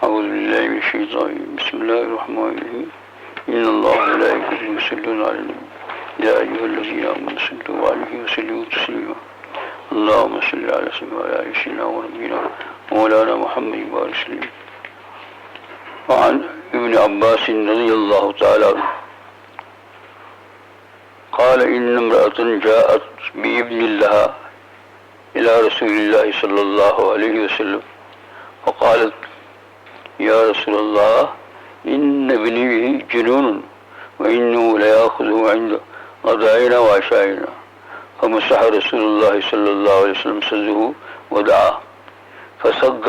أعوذ بالله من الشيطان الرجيم. بسم الله الرحمن الرحيم. إن الله وملائكته يصلون على النبي يا أيها الذين آمنوا صلوا عليه وسلموا تسليما. اللهم صل على سيدنا وعلى آل سيدنا ونبينا مولانا محمد وسلم. وعن ابن عباس رضي الله تعالى عنه قال إن امرأة جاءت بابن لها إلى رسول الله صلى الله عليه وسلم فقالت يا رسول الله إن ابني به جنون وإنه ليأخذه عند غدائنا وعشائنا فمسح رسول الله صلى الله عليه وسلم صدره ودعاه فسق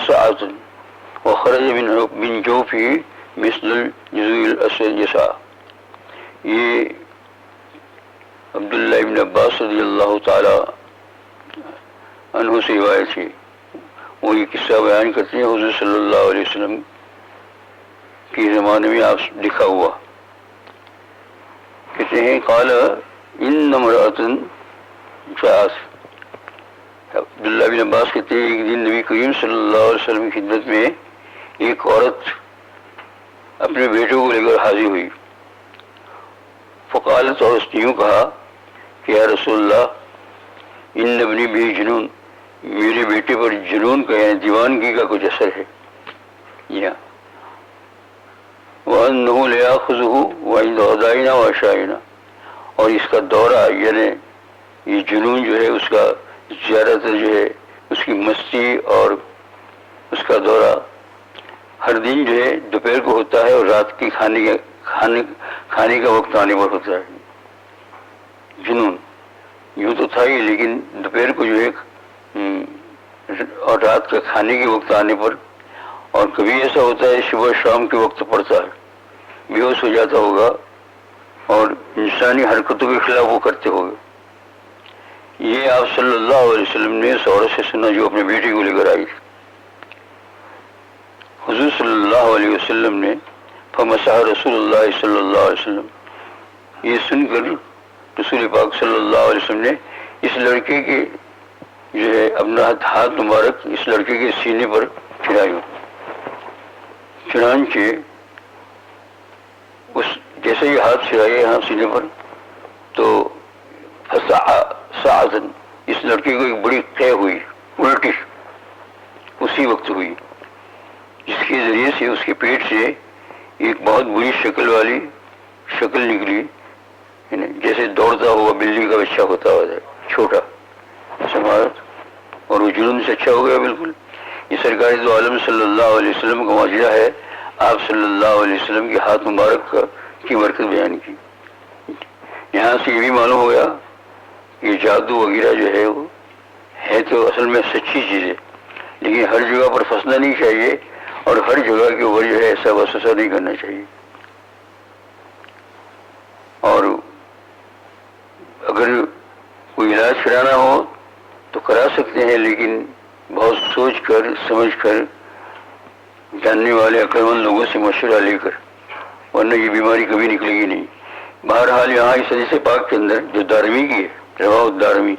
ساعة وخرج من جوفه مثل الجزوء الأسود يسعى. یہ عبداللہ ابن عباس رضی اللہ تعالی عنہ سے روایت ہے. وہ یہ قصہ بیان کرتے ہیں حضور صلی اللہ علیہ وسلم کے زمانے میں آپ لکھا ہوا. کہتے ہیں قال ان امرأۃ جاءت. عبداللہ بن عباس کہتے ہیں ایک دن نبی کریم صلی اللہ علیہ وسلم کی خدمت میں ایک عورت اپنے بیٹے کو لے کر حاضر ہوئی. فقالت, اور اس نے یوں کہا کہ یا رسول اللہ ان ابنی بھی جنون, میرے بیٹے پر جنون کا یعنی دیوانگی کا کچھ اثر ہے. وَأَنَّهُ لَيَأْخُذُهُ وَعِنْدَ غَدَائِنَا وَعَشَائِنَا, اور اس کا دورہ یعنی یہ جنون جو ہے اس کا زیادہ تر جو ہے اس کی مستی اور اس کا دورہ ہر دن جو ہے دوپہر کو ہوتا ہے اور رات کی کھانے کا وقت آنے پر ہوتا ہے. جنون یوں تو تھا ہی, لیکن دوپہر کو جو ہے اور رات کا کھانے کے وقت آنے پر, اور کبھی ایسا ہوتا ہے صبح شام کے وقت پڑتا ہے, بے ہوش ہو جاتا ہوگا اور انسانی حرکتوں کے خلاف وہ کرتے ہوگے. یہ آپ صلی اللہ علیہ وسلم نے اس عورت سے سنا جو اپنے بیٹی کو لے کر آئی. حضور صلی اللہ علیہ وسلم نے فمسح رسول اللہ صلی اللہ علیہ وسلم, یہ سن کر رسول پاک صلی اللہ علیہ وسلم نے اس لڑکے کے جو ہے اپنا ہاتھ مبارک اس لڑکے کے سینے پر پھرایا. چنانچہ اس جیسے ہی ہاتھ پھرائے یہاں سینے پر تو ساعتن, اس لڑکے کو ایک بڑی قے ہوئی, الٹی اسی وقت ہوئی, جس کے ذریعے سے اس کے پیٹ سے ایک بہت بری شکل والی شکل نکلی, جیسے دوڑتا ہوا بلی کا بچہ ہوتا ہے چھوٹا سماعت, اور وہ جنون سے اچھا ہو گیا بالکل. یہ سرکار دو عالم صلی اللہ علیہ وسلم کا معجزہ ہے. آپ صلی اللہ علیہ وسلم کے ہاتھ مبارک کی برکت بیان کی. یہاں سے یہ بھی معلوم ہو گیا کہ جادو وغیرہ جو ہے وہ ہے تو اصل میں سچی چیز ہے, لیکن ہر جگہ پر پھنسنا نہیں چاہیے اور ہر جگہ کے اوپر جو ہے ایسا وسوسہ نہیں کرنا چاہیے. اور اگر کوئی علاج کرانا ہو تو کرا سکتے ہیں, لیکن بہت سوچ کر سمجھ کر جاننے والے عقلمند لوگوں سے مشورہ لے کر, ورنہ یہ بیماری کبھی نکلے گی نہیں. بہرحال یہاں اس حدیث پاک کے اندر جو دارمی کی ہے, رواہ الدارمی,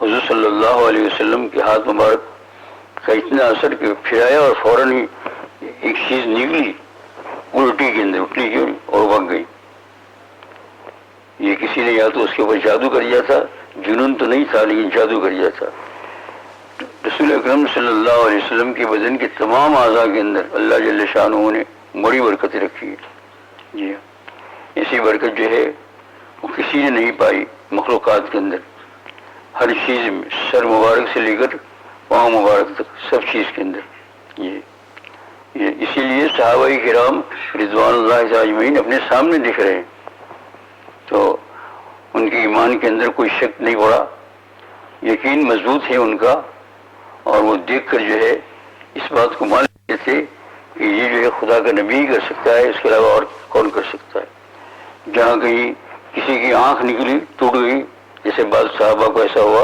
حضور صلی اللہ علیہ وسلم کے ہاتھ مبارک کا اتنا اثر کہ پھرایا اور فوراً ہی ایک چیز نکلی الٹی کے اندر, اٹھنے کی اور بھاگ گئی. یہ کسی نے یا تو اس کے اوپر جادو کر دیا تھا, جنون تو نہیں تھا لیکن جادو کر دیا تھا. رسول اکرم صلی اللہ علیہ وسلم کے بدن کے تمام اعضاء کے اندر اللہ جل شانہ نے بڑی برکتیں رکھی ہے. جی ہاں, ایسی برکت جو ہے وہ کسی نے نہیں پائی مخلوقات کے اندر. ہر چیز میں سر مبارک سے لے کر پاؤں مبارک تک سب چیز کے اندر. یہ اسی لیے صحابہ کرام رضوان اللہ اجمعین اپنے سامنے دکھ رہے ہیں تو ان کے ایمان کے اندر کوئی شک نہیں پڑا, یقین مضبوط ہے ان کا, اور وہ دیکھ کر جو ہے اس بات کو مان لیتے تھے کہ یہ جو ہے خدا کا نبی ہی کر سکتا ہے, اس کے علاوہ اور کون کر سکتا ہے. جہاں کہیں کسی کی آنکھ نکلی ٹوٹ گئی, جیسے بعض صحابہ کو ایسا ہوا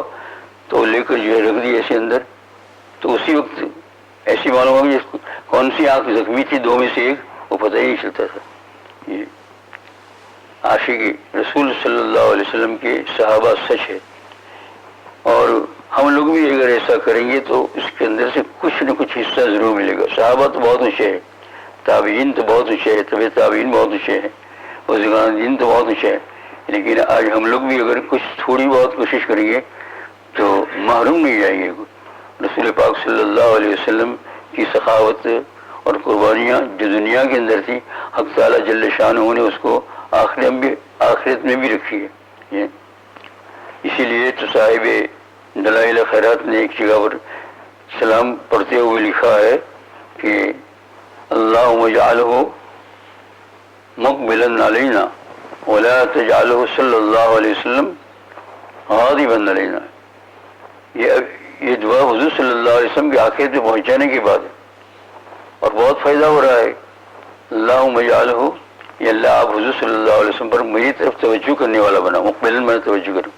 تو لے کر جو ہے رکھ دی ایسے اندر, تو اسی وقت ایسی معلوم ہوگی کون سی آنکھ زخمی تھی, دو میں سے ایک, وہ پتہ ہی نہیں چلتا تھا. یہ عاشق رسول صلی اللہ علیہ وسلم کے صحابہ سچ ہے. اور ہم لوگ بھی اگر ایسا کریں گے تو اس کے اندر سے کچھ نہ کچھ حصہ ضرور ملے گا. صحابہ تو بہت اونچے ہیں, تابعین تو بہت اونچے ہیں, طبع تابعین بہت اونچے ہیں, بزرگان دین تو بہت اونچے ہیں, لیکن آج ہم لوگ بھی اگر کچھ تھوڑی بہت کوشش کریں گے تو محروم نہیں جائیں گے. رسول پاک صلی اللہ علیہ وسلم کی سخاوت اور قربانیاں جو دنیا کے اندر تھی, حق تعالیٰ جل شانہ نے اس کو آخرت میں بھی رکھی ہے. اسی لیے تو صاحب دلائل خیرات نے ایک جگہ پر سلام پڑھتے ہوئے لکھا ہے کہ اللہم اجعلہ مقبلا علینا ولا تجعلہ صلی اللہ علیہ وسلم غاضبا علینا. یہ دعا حضور صلی اللہ علیہ وسلم کے آخرت میں پہنچ جانے کے بعد ہے اور بہت فائدہ ہو رہا ہے. اللہم اجعلہ, یا اللہ آپ حضور صلی اللہ علیہ وسلم پر میری طرف توجہ کرنے والا بنا, مقبلا میں توجہ کروں,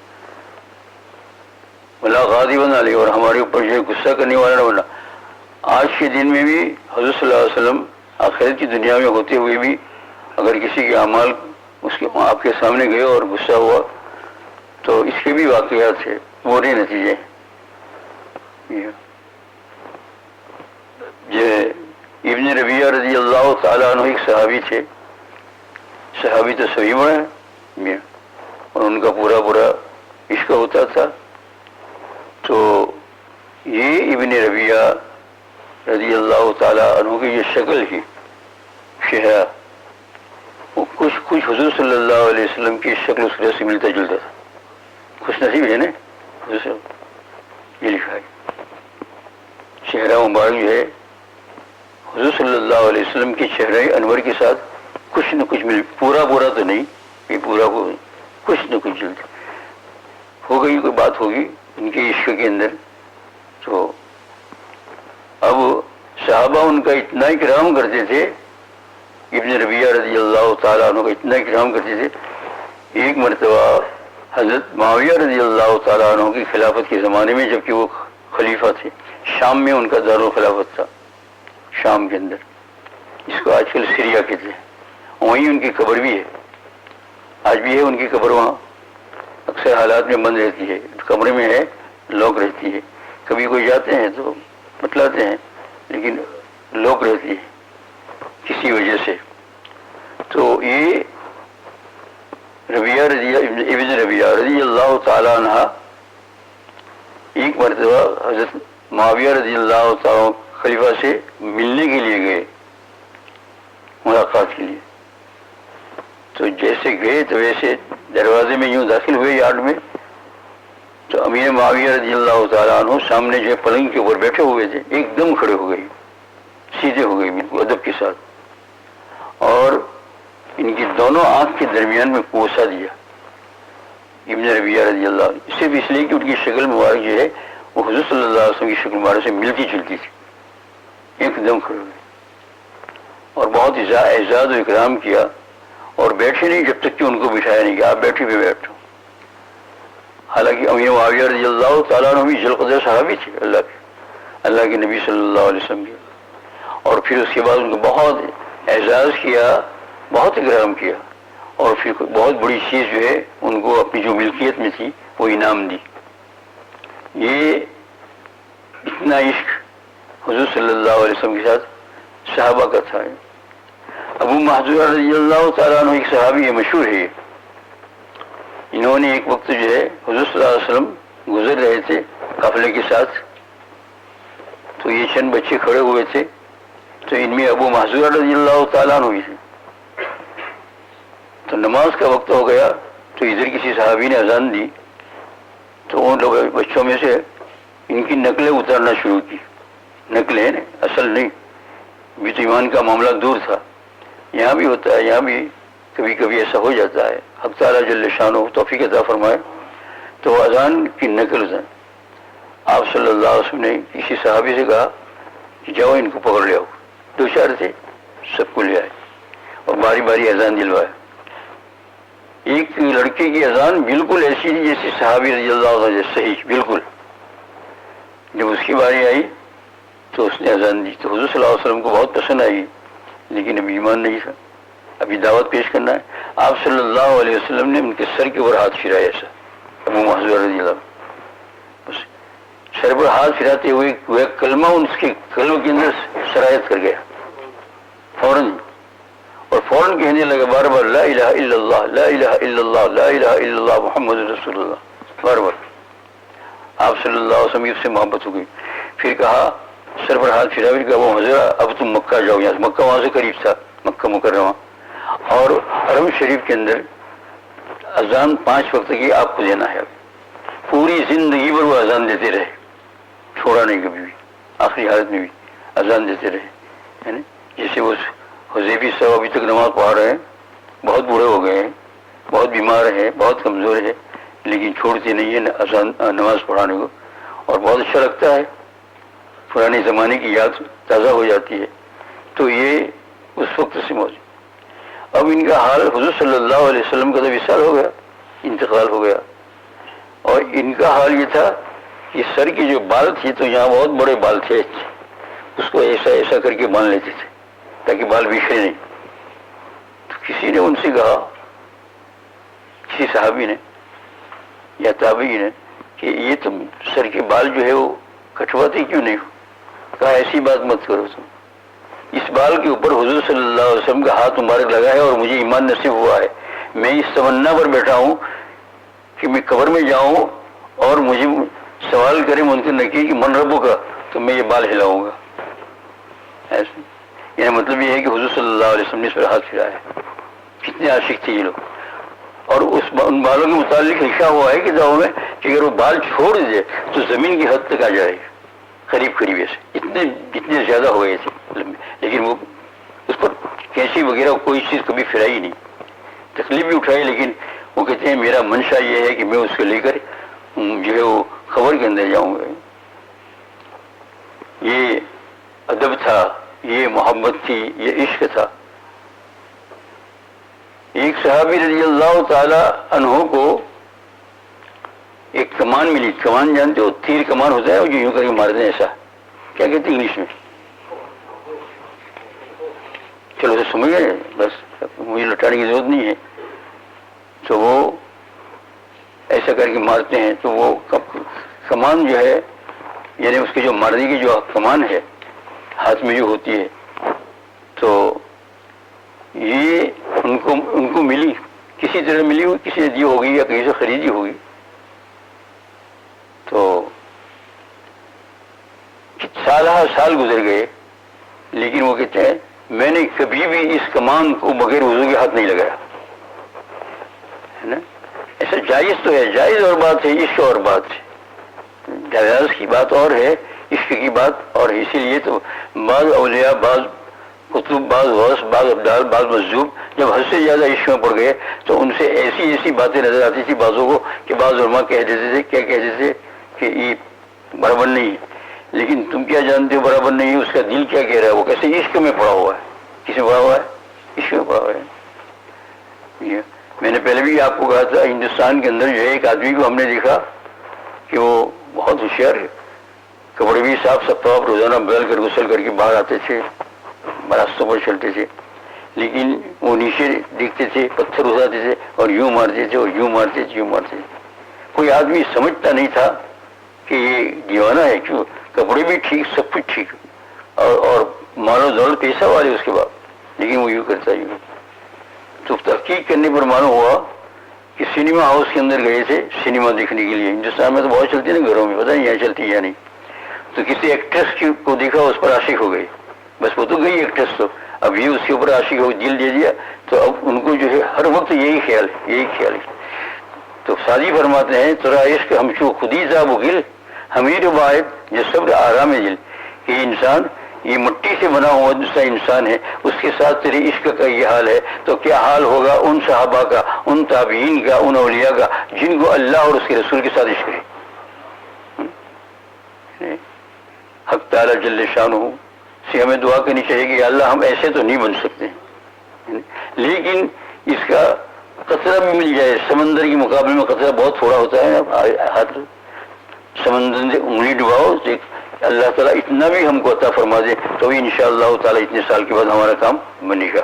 ولا غاضبا علیہ, اور ہمارے اوپر جو غصہ کرنے والا نہ بنا. آج کے دن میں بھی حضور صلی اللہ علیہ وسلم آخرت کی دنیا میں ہوتے ہوئے بھی اگر کسی کے اعمال اس کے آپ کے سامنے گئے اور غصہ ہوا تو اس کے بھی واقعات ہے, برے نتیجے. ابن ربیعہ رضی اللہ تعالیٰ عنہ ایک صحابی تھے. صحابی تو سبھی بڑے ہیں اور ان کا پورا عشق ہوتا تھا. تو یہ ابن ربیعہ رضی اللہ تعالیٰ عنہ کی یہ شکل ہی چہرہ وہ کچھ حضور صلی اللہ علیہ وسلم کی شکل اس سے ملتا جلتا تھا. خوش نصیب ہے نا حضور صلی اللہ, یہ لکھا ہے. چہرہ مبارک جو ہے حضور صلی اللہ علیہ وسلم کے چہرہ انور کے ساتھ کچھ نہ کچھ مل, پورا تو نہیں, یہ پورا کچھ نہ کچھ جلد ہو گئی, کوئی بات ہوگی ان کے عشق کے اندر. تو اب صحابہ ان کا اتنا اکرام کرتے تھے, ابن ربیعہ رضی اللہ تعالیٰ عنہ کا اتنا اکرام کرتے تھے. ایک مرتبہ حضرت معاویہ رضی اللہ تعالیٰ عنہ کی خلافت کے زمانے میں, جبکہ وہ خلیفہ تھے, شام میں ان کا دارالخلافت تھا, شام کے اندر, جس کو آج کل سیریا کہتے ہیں. وہیں ان کی قبر بھی ہے, آج بھی ہے ان کی قبر وہاں. اکثر حالات میں بند رہتی ہے, کمرے میں ہے, لوک رہتی ہے. کبھی کوئی جاتے ہیں تو بتلاتے ہیں, لیکن لوک رہتی ہے کسی وجہ سے. تو یہ ابن ربیعہ رضی اللہ تعالیٰ عنہ ایک مرتبہ حضرت معاویہ رضی اللہ تعالیٰ خلیفہ سے ملنے کے لیے گئے, ملاقات کے لیے. تو جیسے گئے تو ویسے دروازے میں یوں داخل ہوئے یارڈ میں, تو امیر معاویہ رضی اللہ تعالیٰ عنہ سامنے جو پلنگ کے اوپر بیٹھے ہوئے تھے ایک دم کھڑے ہو گئے, سیدھے ہو گئے بالکل ادب کے ساتھ, اور ان کی دونوں آنکھ کے درمیان میں کوسا دیا ابن ربیعہ رضی اللہ عنہ. صرف اس لیے کہ ان کی شکل مبارک جو ہے وہ حضور صلی اللہ علیہ وسلم کی شکل مبارک سے ملتی جلتی تھی. ایک دم کھڑے ہوئے اور بہت اعزاز و اکرام کیا, اور بیٹھے نہیں جب تک کہ ان کو بٹھایا نہیں کہ آپ بیٹھے بھی بیٹھو. حالانکہ امیر معاویہ رضی اللہ تعالیٰ عنہ بھی ذوالقدر صحابی تھے اللہ کے نبی صلی اللہ علیہ وسلم کے. اور پھر اس کے بعد ان کو بہت اعزاز کیا, بہت اکرام کیا, اور پھر بہت بڑی چیز جو ہے ان کو اپنی جو ملکیت میں تھی وہ انعام دی. یہ اتنا عشق حضور صلی اللہ علیہ وسلم کے ساتھ صحابہ کا تھا. ابو محذورہ رضی اللہ تعالیٰ عنہ ایک صحابی ہے, مشہور ہے. انہوں نے ایک وقت جو ہے حضور صلی اللہ علیہ وسلم گزر رہے تھے قافلے کے ساتھ, تو یہ چند بچے کھڑے ہوئے تھے, تو ان میں ابو محذورہ رضی اللہ تعالیٰ عنہ بھی تھے. تو نماز کا وقت ہو گیا تو ادھر کسی صحابی نے اذان دی, تو ان لوگ بچوں میں سے ان کی نقلیں اتارنا شروع کی. نقلیں ہیں اصل نہیں, بھی تو ایمان کا معاملہ دور تھا. یہاں بھی ہوتا ہے, یہاں بھی کبھی کبھی ایسا ہو جاتا ہے. حق تعالیٰ جل شانہ توفیق عطا فرمائے. تو اذان کی نقل آپ صلی اللہ علیہ وسلم نے کسی صحابی سے کہا کہ جاؤ ان کو پکڑ لے آؤ. 2 4 تھے, سب کو لے آئے اور باری باری اذان دلوائے. ایک لڑکے کی اذان بالکل ایسی تھی جیسے صحابی رضی اللہ عنہ صحیح بالکل. جب اس کی باری آئی تو اس نے اذان دی, تو حضور صلی اللہ علیہ وسلم کو بہت پسند آئی, لیکن ابھی ایمان نہیں تھا, ابھی دعوت پیش کرنا ہے. آپ صلی اللہ علیہ وسلم نے ان کے سر کے اوپر ہاتھ پھرایا ایسا, ابو محذورہ رضی اللہ عنہ. بس سر پر ہاتھ پھراتے ہوئے وہ کلمہ ان کے قلب کے اندر سرایت کر گیا فوراً، اور فوراً کہنے لگا بار بار لا الہ الا اللہ لا الہ الا اللہ لا الہ الا اللہ محمد رسول اللہ، بار بار آپ صلی اللہ علیہ وسلم سے محبت ہو گئی۔ پھر کہا سر پر ہاتھ پھرا، پھر کہا وہ حضرت اب تم مکہ جاؤ، یہاں سے مکہ وہاں سے قریب تھا، مکہ مکرمہ، اور حرم شریف کے اندر اذان 5 وقت کی آپ کو دینا ہے۔ پوری زندگی پر وہ اذان دیتے رہے، چھوڑا نہیں کبھی بھی، آخری حالت میں بھی اذان دیتے رہے، ہے نا؟ جیسے وہ حذیفی صاحب ابھی تک نماز پڑھا رہے ہیں، بہت بوڑھے ہو گئے ہیں، بہت بیمار ہیں، بہت کمزور ہے، لیکن چھوڑتے نہیں ہیں اذان نماز پڑھانے کو، اور بہت اچھا لگتا ہے، پرانے زمانے کی یاد تازہ ہو جاتی ہے۔ تو یہ اس وقت سے موجود۔ اب ان کا حال حضور صلی اللہ علیہ وسلم کا تو وصال ہو گیا، انتقال ہو گیا، اور ان کا حال یہ تھا کہ سر کی جو بال تھی تو یہاں بہت بڑے بال تھے، اس کو ایسا ایسا کر کے باندھ لیتے تھے تاکہ بال بکھرے نہیں۔ تو کسی نے ان سے کہا، کسی صحابی نے یا تابعی نے، کہ یہ تم سر کے بال جو ہے وہ کٹواتے کیوں نہیں ہو؟ کہا ایسی بات مت کرو، تم اس بال کے اوپر حضور صلی اللہ علیہ وسلم کا ہاتھ مبارک لگا ہے اور مجھے ایمان نصیب ہوا ہے، میں اس تمنا پر بیٹھا ہوں کہ میں قبر میں جاؤں اور مجھے سوال کرے منکر نکیر کہ من ربو کا، تو میں یہ بال ہلاؤں گا۔ ایسے یعنی مطلب یہ ہے کہ حضور صلی اللہ علیہ وسلم نے اس پر ہاتھ پھرایا ہے۔ کتنے عاشق تھے یہ لوگ۔ اور ان بالوں کے متعلق لکھا ہوا ہے کہ دعووں میں کہ اگر وہ بال چھوڑ دے تو زمین کی حد تک آ جائے گا، قریب قریب ایسے اتنے زیادہ ہو گئے تھے، لیکن وہ اس پر کینچی وغیرہ کوئی چیز کبھی پھرائی نہیں، تکلیف بھی اٹھائی، لیکن وہ کہتے ہیں میرا منشا یہ ہے کہ میں اس کو لے کر جو ہے وہ خبر کے اندر جاؤں گا۔ یہ ادب تھا، یہ محبت تھی، یہ عشق تھا۔ ایک صحابی رضی اللہ تعالی عنہ کو ایک کمان ملی، کمان جانتے ہو، تیر کمان ہوتا ہے وہ جو یوں کر کے مارتے ہیں، ایسا کیا کہتے ہیں انگلش میں؟ چلو اسے سمجھ گئے، بس مجھے لٹانے کی ضرورت نہیں ہے۔ تو وہ ایسا کر کے مارتے ہیں، تو وہ کمان جو ہے یعنی اس کے جو مارنے کی جو کمان ہے ہاتھ میں جو ہوتی ہے، تو یہ ان کو ملی، کسی طرح ملی ہوئی، کسی نے دی ہوگی یا کہیں سے خریدی ہوگی۔ تو سال گزر گئے، لیکن وہ کہتے ہیں میں نے کبھی بھی اس کمان کو بغیر وضو کے ہاتھ نہیں لگایا، ہے نا؟ ایسا جائز تو ہے، جائز اور بات ہے، عشق اور بات ہے، جواز کی بات اور ہے، عشق کی بات اور ہے۔ اسی لیے تو بعض اولیاء، بعض کتب، بعض غوث، بعض ابدال، بعض مجذوب جب حد سے زیادہ عشق میں پڑ گئے تو ان سے ایسی ایسی باتیں نظر آتی تھی بعضوں کو کہ بعض علماء کہہ دیتے تھے، کیا کہتے تھے کہ یہ برابر نہیں ہے، لیکن تم کیا جانتے ہو برابر نہیں ہے، اس کا دل کیا کہہ رہا ہے، وہ کیسے عشق میں پڑا ہوا ہے۔ کس میں پڑا ہوا ہے؟ عشق میں پڑا ہوا ہے۔ میں نے پہلے بھی آپ کو کہا تھا، ہندوستان کے اندر جو ہے ایک آدمی کو ہم نے دیکھا کہ وہ بہت ہوشیار ہے، کپڑے بھی صاف شفاف روزانہ بدل کر غسل کر کے باہر آتے تھے، راستوں پر چلتے تھے، لیکن وہ نیچے دیکھتے تھے، پتھر اٹھاتے تھے اور یوں مارتے تھے اور یوں مارتے تھے، یوں مارتے تھے۔ کوئی آدمی سمجھتا نہیں تھا کہ یہ دیوانہ ہے، کیوں کپڑے بھی ٹھیک، سب کچھ ٹھیک، اور مال و دولت پیسہ والے اس کے بعد، لیکن وہ یوں کرتا یوں۔ تو تحقیق کرنے پر معلوم ہوا کہ سنیما ہاؤس کے اندر گئے تھے سنیما دیکھنے کے لیے، ہندوستان میں تو بہت چلتی ہے نا گھروں میں، پتہ نہیں یہاں چلتی یا نہیں۔ تو کسی ایکٹریس کو دیکھا، اس پر عاشق ہو گئی، بس وہ تو گئی ایکٹریس، تو اب یہ اس کے اوپر عاشق ہو دل دے دیا، تو اب ان کو جو ہے ہر وقت یہی خیال ہے، یہی خیال ہے۔ تو سادی فرماتے ہیں ترا عشق ہم چو خودی ذا بغل حمیر باعث جو صبر آرام دل، کہ انسان یہ مٹی سے بنا ہوا دوسرا انسان ہے، اس کے ساتھ تیرے عشق کا یہ حال ہے، تو کیا حال ہوگا ان صحابہ کا، ان تابعین کا، ان اولیاء کا جن کو اللہ اور اس کے رسول کے ساتھ عشق ہے۔ حق تعالی جل شانہ سے ہمیں دعا کرنی چاہیے کہ اللہ ہم ایسے تو نہیں بن سکتے، لیکن اس کا قطرہ بھی مل جائے، سمندر کے مقابلے میں قطرہ بہت تھوڑا ہوتا ہے، ہاتھ سمندر میں انگلی ڈباؤ، اللہ تعالیٰ اتنا بھی ہم کو عطا فرما دے تو بھی انشاءاللہ تعالیٰ اتنے سال کے بعد ہمارا کام بنے گا۔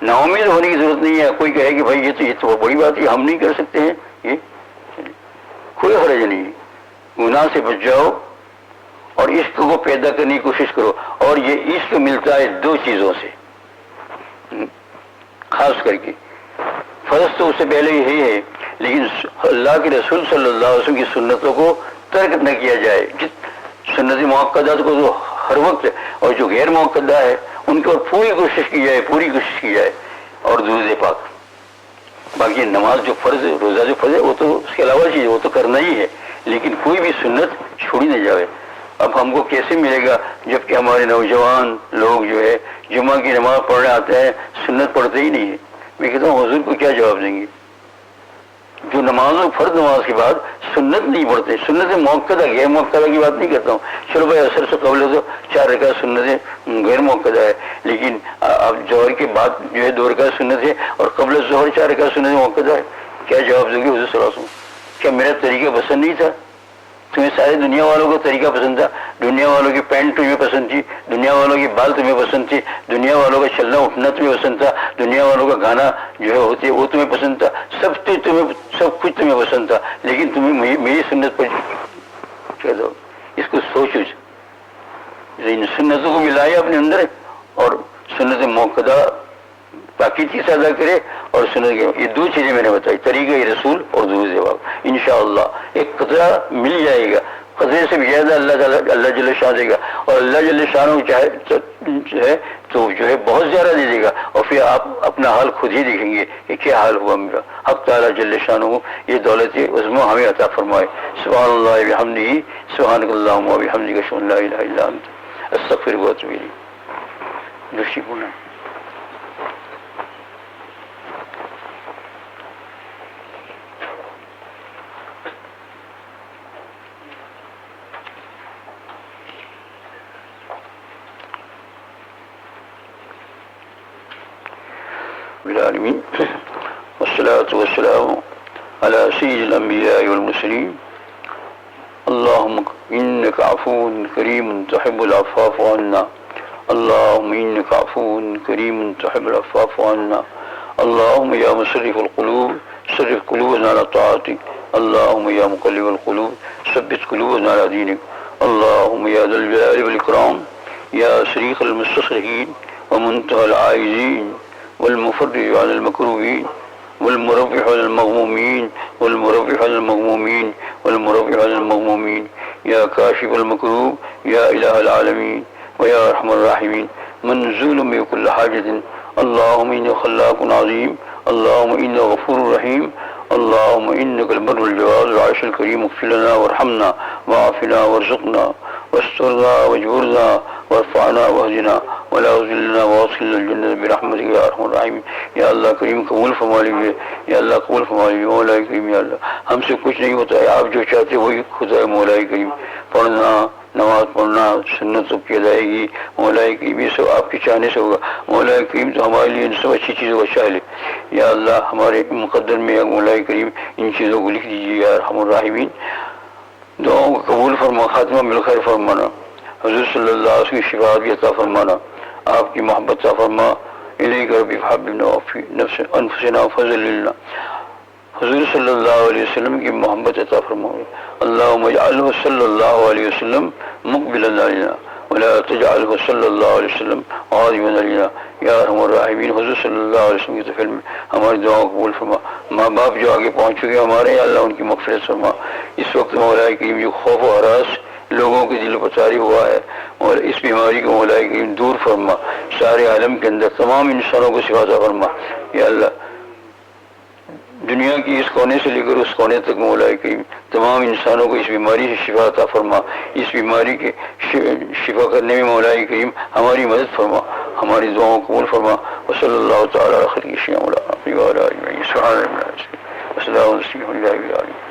نا امید ہونے کی ضرورت نہیں ہے، کوئی کہے کہ بھائی یہ تو بڑی بات ہے، ہم نہیں کر سکتے ہیں، یہ کوئی حرج نہیں ہے، گناہ سے بچ جاؤ اور عشق کو پیدا کرنے کی کوشش کرو. اور یہ عشق ملتا ہے دو چیزوں سے خاص کر کے. فرض تو اس سے پہلے یہی ہے، لیکن اللہ کے رسول صلی اللہ علیہ وسلم کی سنتوں کو ترک نہ کیا جائے. سنت مؤکدات کو تو ہر وقت، اور جو غیر مؤکدہ ہے ان کے اوپر پوری کوشش کی جائے، پوری کوشش کی جائے. اور درود پاک. باقی نماز جو فرض ہے، روزہ جو فرض ہے، وہ تو اس کے علاوہ چیز، وہ تو کرنا ہی ہے، لیکن کوئی بھی سنت چھوڑی نہ جائے. اب ہم کو کیسے ملے گا جبکہ ہمارے نوجوان لوگ جو ہے جمعہ کی نماز پڑھنے آتے ہیں، سنت پڑھتے ہی نہیں ہے. میں کہتا ہوں حضور کو کیا جواب دیں گے جو نمازوں فرض نماز کے بعد سنت نہیں پڑھتے؟ سنت موقدہ غیر موقدہ کی بات نہیں کرتا ہوں. چلو بھائی عصر سے قبل تو 4 رکعت سنت غیر موقدہ ہے، لیکن اب ظہر کے بعد جو ہے 2 رکعت سنت ہے اور قبل ظہر 4 رکعت سنت موقدہ ہے. کیا جواب دیں گے حضور صلی اللہ علیہ وسلم؟ کیا میرا طریقہ پسند نہیں تھا؟ تمہیں ساری دنیا والوں کا طریقہ پسند تھا، دنیا والوں کی پینٹ تمہیں پسند تھی، دنیا والوں کی بال تمہیں پسند تھی، دنیا والوں کا چلنا اٹھنا تمہیں پسند تھا، دنیا والوں کا گانا جو ہے ہوتی ہے وہ تمہیں پسند تھا، سب کچھ تمہیں پسند تھا، لیکن تمہیں میری سنت پر کہہ دو. اس کو سوچو، ان سنتوں کو ملائے اپنے اندر اور سنت موقدہ باقی چیز ادا کرے. اور سنت یہ 2 چیزیں میں نے بتائی، طریقہ رسول اور درود پاک. انشاءاللہ ایک قطرہ مل جائے گا، قطرے سے بھی زیادہ اللہ جل شاہ دے گا. اور اللہ جل شاہ چاہے تو جو ہے بہت زیادہ دے دے گا. اور پھر آپ اپنا حال خود ہی دیکھیں گے کہ کیا حال ہوا میرا. حق تعالیٰ جل شاہ یہ دولت عظمیٰ ہمیں عطا فرمائے. سبحان اللہ بحمدہ، سبحانک اللہم وبحمدک، اشہد ان لا الہ الا انت، استغفرک واتوب الیک. نشی پونا العالمین. والصلاة والسلام على سید الانبیاء والمرسلین. اللہم انک عفو کریم تحب العفو عنا. اللہم انک عفو کریم تحب العفو عنا. اللہم یا مصرف القلوب صرف قلوبنا على طاعتک. اللہم یا مقلب القلوب ثبت قلوبنا على دینک. اللہم یا ذا الجلال والاکرام یا صریخ المستصرخین ومنتهى العائزین والمفرج عن المكروبين والمرفع عن المغمومين والمرفع عن المغمومين والمرفع عن المغمومين يا كاشف المكروب يا إله العالمين ويا أرحم الراحمين منزول من كل حاجة. اللهم إنك خلاق عظيم، اللهم إنك غفور رحيم، اللهم إنك البر الجواد العرش الكريم. اغفر لنا وارحمنا وعافنا وارزقنا واسترنا واجبرنا وارفعنا واهدنا ولا تذلنا واصلنا الجنة برحمتك يا ارحم الراحمين. یا اللہ کریم قبول فرما لیجیے، یا اللہ قبول فرما لیجیے. مولا کریم یا اللہ ہم سے کچھ نہیں ہوتا ہے، آپ جو چاہتے وہی خدا ہے. مولا کریم پڑھنا، نماز پڑھنا، سنتوں کی ادائیگی، مولا کریم یہ سب آپ کے چاہنے سے ہوگا. مولا کریم تو ہمارے لیے ان سب اچھی چیزوں کا چاہے. یا اللہ ہمارے مقدر میں مولا کریم ان چیزوں کو لکھ دیجیے یا ارحم الراحمین. دعاؤں کو قبول فرما، خاتمہ بالخیر فرمانا، حضور صلی اللہ علیہ وسلم کی شفاعت بھی عطا فرمانا، آپ کی محبت عطا فرما. الیک ربی فحببنا وفی نفس انفسنا وفضل لنا. حضور صلی اللہ علیہ وسلم کی محبت عطا فرما. اللہم اجعلہ صلی اللہ علیہ وسلم مقبلا علینا ولا تجعلہ صلی اللہ علیہ وسلم غاضبا علینا یا ارحم الراحمین. حضور صلی اللہ علیہ وسلم کی تفضل میں ہماری دعاؤں کو قبول فرما. ماں باپ جو آگے پہنچ چکے ہمارے، یا اللہ ان کی مغفرت فرما. اس وقت مولا کریم جو خوف و ہراس لوگوں کے دل پر طاری ہوا ہے، اور اس بیماری کو مولا کریم دور فرما. سارے عالم کے اندر تمام انسانوں کو شفا عطا فرما. یا اللہ دنیا کی اس کونے سے لے کر اس کونے تک مولا کریم تمام انسانوں کو اس بیماری سے شفا عطا فرما. اس بیماری کے شفا کرنے میں مولا کریم ہماری مدد فرما، ہماری دعاؤں کو قبول فرما. وصلی اللہ تعالی علیہ وسلم. سبحان اللہ العظیم.